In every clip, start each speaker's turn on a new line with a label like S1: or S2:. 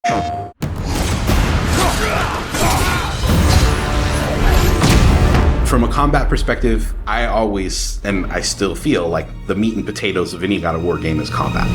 S1: From a combat perspective, I always, and I still feel like the meat and potatoes of any God of War game is combat.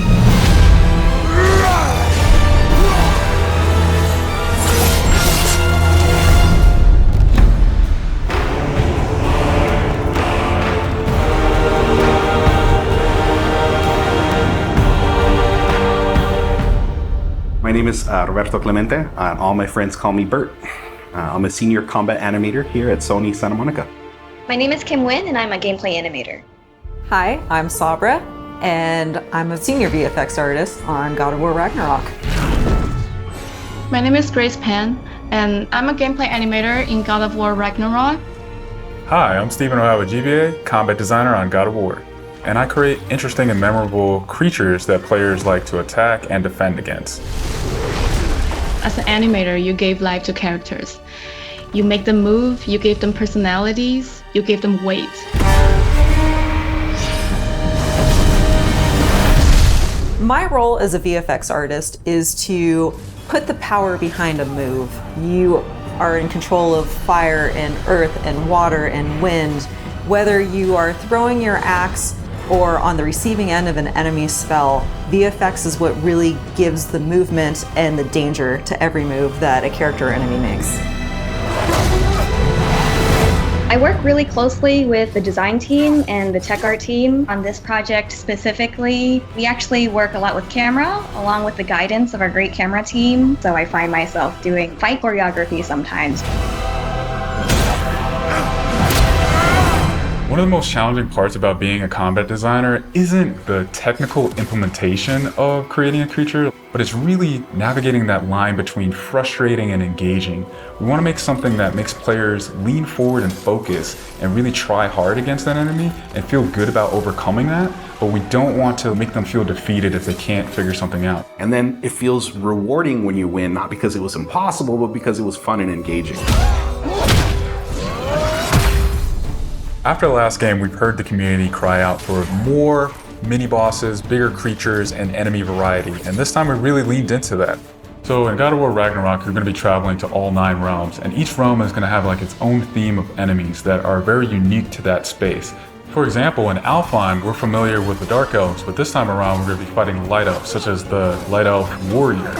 S1: My name is Roberto Clemente. All my friends call me Bert. I'm a senior combat animator here at Sony Santa Monica.
S2: My name is Kim Wynn, and I'm a gameplay animator.
S3: Hi, I'm Sabra, and I'm a senior VFX artist on God of War Ragnarok.
S4: My name is Grace Pan, and I'm a gameplay animator in God of War Ragnarok.
S5: Hi, I'm Stephen O'Hara GBA, combat designer on God of War, and I create interesting and memorable creatures that players like to attack and defend against.
S4: As an animator, you gave life to characters. You make them move, you give them personalities, you give them weight.
S3: My role as a VFX artist is to put the power behind a move. You are in control of fire and earth and water and wind. Whether you are throwing your axe or on the receiving end of an enemy spell, VFX is what really gives the movement and the danger to every move that a character or enemy makes.
S2: I work really closely with the design team and the tech art team on this project specifically. We actually work a lot with camera, along with the guidance of our great camera team, so I find myself doing fight choreography sometimes.
S5: One of the most challenging parts about being a combat designer isn't the technical implementation of creating a creature, but it's really navigating that line between frustrating and engaging. We want to make something that makes players lean forward and focus and really try hard against an enemy and feel good about overcoming that, but we don't want to make them feel defeated if they can't figure something out.
S1: And then it feels rewarding when you win, not because it was impossible, but because it was fun and engaging.
S5: After the last game, we've heard the community cry out for more mini-bosses, bigger creatures, and enemy variety, and this time we really leaned into that. So in God of War Ragnarok, you're going to be traveling to all 9 realms, and each realm is going to have like its own theme of enemies that are very unique to that space. For example, in Alfheim, we're familiar with the Dark Elves, but this time around we're going to be fighting the Light Elves, such as the Light Elf Warrior.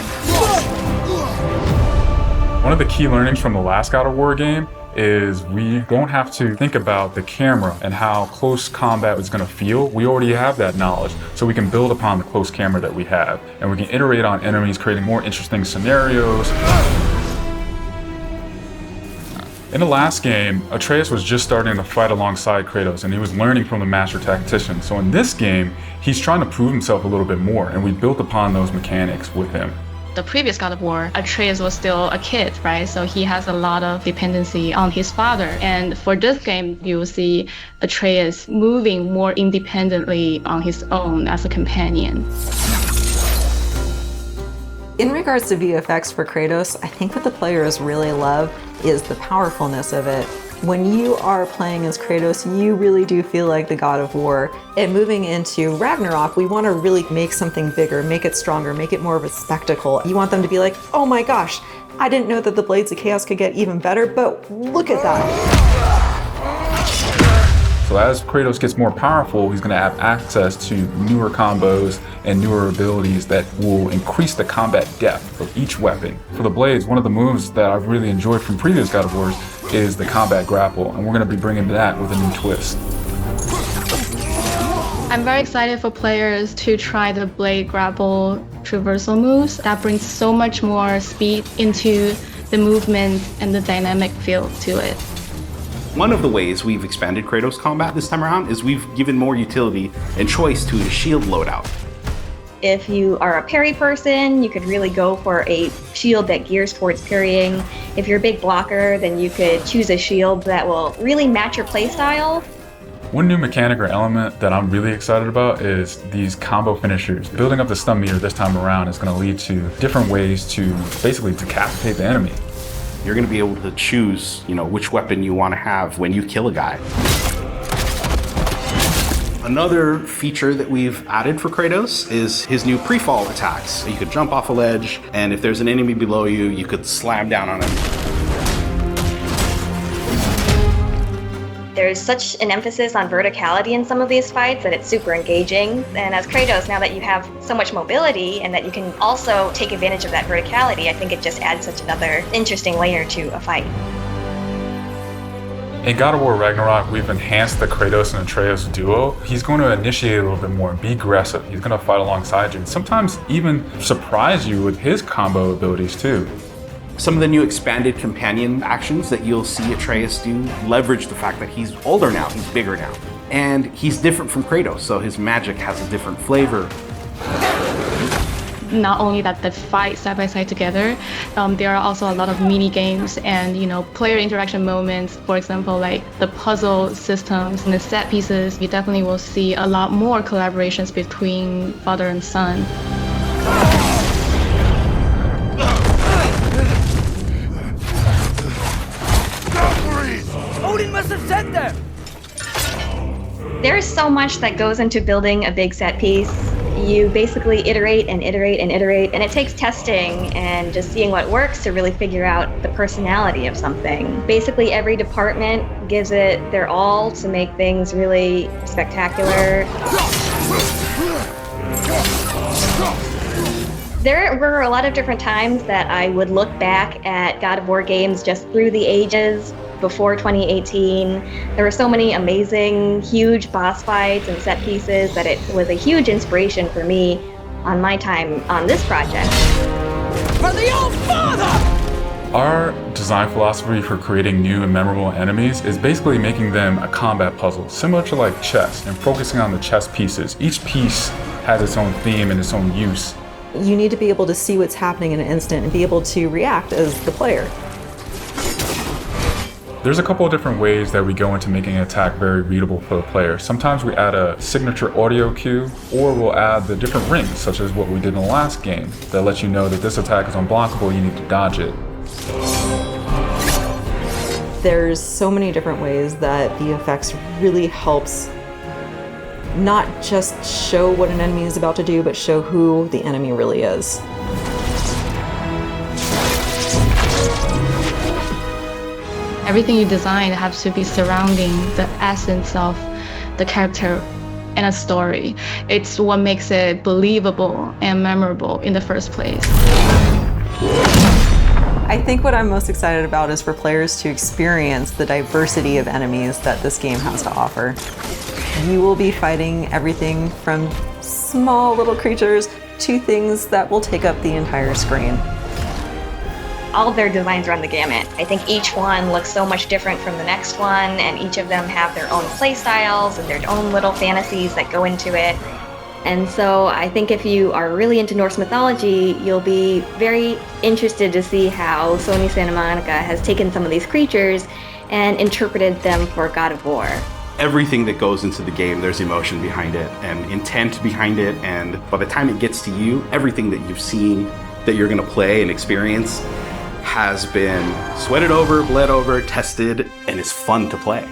S5: One of the key learnings from the last God of War game is we don't have to think about the camera and how close combat is going to feel. We already have that knowledge, so we can build upon the close camera that we have, and we can iterate on enemies, creating more interesting scenarios. In the last game, Atreus was just starting to fight alongside Kratos, and he was learning from the master tactician. So in this game, he's trying to prove himself a little bit more, and we built upon those mechanics with him.
S4: The previous God of War, Atreus was still a kid, right? So he has a lot of dependency on his father. And for this game, you will see Atreus moving more independently on his own as a companion.
S3: In regards to VFX for Kratos, I think what the players really love is the powerfulness of it. When you are playing as Kratos, you really do feel like the God of War. And moving into Ragnarok, we want to really make something bigger, make it stronger, make it more of a spectacle. You want them to be like, oh my gosh, I didn't know that the Blades of Chaos could get even better, but look at that.
S5: So as Kratos gets more powerful, he's going to have access to newer combos and newer abilities that will increase the combat depth of each weapon. For the Blades, one of the moves that I've really enjoyed from previous God of Wars is the combat grapple, and we're going to be bringing that with a new twist.
S4: I'm very excited for players to try the blade grapple traversal moves. That brings so much more speed into the movement and the dynamic feel to it.
S1: One of the ways we've expanded Kratos combat this time around is we've given more utility and choice to his shield loadout.
S2: If you are a parry person, you could really go for a shield that gears towards parrying. If you're a big blocker, then you could choose a shield that will really match your playstyle.
S5: One new mechanic or element that I'm really excited about is these combo finishers. Building up the stun meter this time around is going to lead to different ways to basically decapitate the enemy.
S1: You're going to be able to choose, which weapon you want to have when you kill a guy. Another feature that we've added for Kratos is his new pre-fall attacks. You could jump off a ledge, and if there's an enemy below you, you could slam down on him.
S2: There's such an emphasis on verticality in some of these fights that it's super engaging. And as Kratos, now that you have so much mobility and that you can also take advantage of that verticality, I think it just adds such another interesting layer to a fight.
S5: In God of War Ragnarok, we've enhanced the Kratos and Atreus duo. He's going to initiate a little bit more, be aggressive. He's going to fight alongside you, and sometimes even surprise you with his combo abilities too.
S1: Some of the new expanded companion actions that you'll see Atreus do leverage the fact that he's older now, he's bigger now. And he's different from Kratos, so his magic has a different flavor.
S4: Not only that they fight side by side together, there are also a lot of mini games and player interaction moments. For example, like the puzzle systems and the set pieces. You definitely will see a lot more collaborations between father and son.
S6: Odin must have sent them!
S2: There's so much that goes into building a big set piece. You basically iterate and iterate and iterate, and it takes testing and just seeing what works to really figure out the personality of something. Basically, every department gives it their all to make things really spectacular. There were a lot of different times that I would look back at God of War games just through the ages. Before 2018, there were so many amazing, huge boss fights and set pieces that it was a huge inspiration for me on my time on this project.
S6: For the Old Father!
S5: Our design philosophy for creating new and memorable enemies is basically making them a combat puzzle, similar to like chess, and focusing on the chess pieces. Each piece has its own theme and its own use.
S3: You need to be able to see what's happening in an instant and be able to react as the player.
S5: There's a couple of different ways that we go into making an attack very readable for the player. Sometimes we add a signature audio cue, or we'll add the different rings, such as what we did in the last game, that lets you know that this attack is unblockable, you need to dodge it.
S3: There's so many different ways that VFX really helps not just show what an enemy is about to do, but show who the enemy really is.
S4: Everything you design has to be surrounding the essence of the character and a story. It's what makes it believable and memorable in the first place.
S3: I think what I'm most excited about is for players to experience the diversity of enemies that this game has to offer. You will be fighting everything from small little creatures to things that will take up the entire screen.
S2: All of their designs run the gamut. I think each one looks so much different from the next one, and each of them have their own play styles and their own little fantasies that go into it. And so I think if you are really into Norse mythology, you'll be very interested to see how Sony Santa Monica has taken some of these creatures and interpreted them for God of War.
S1: Everything that goes into the game, there's emotion behind it and intent behind it, and by the time it gets to you, everything that you've seen that you're going to play and experience has been sweated over, bled over, tested, and is fun to play.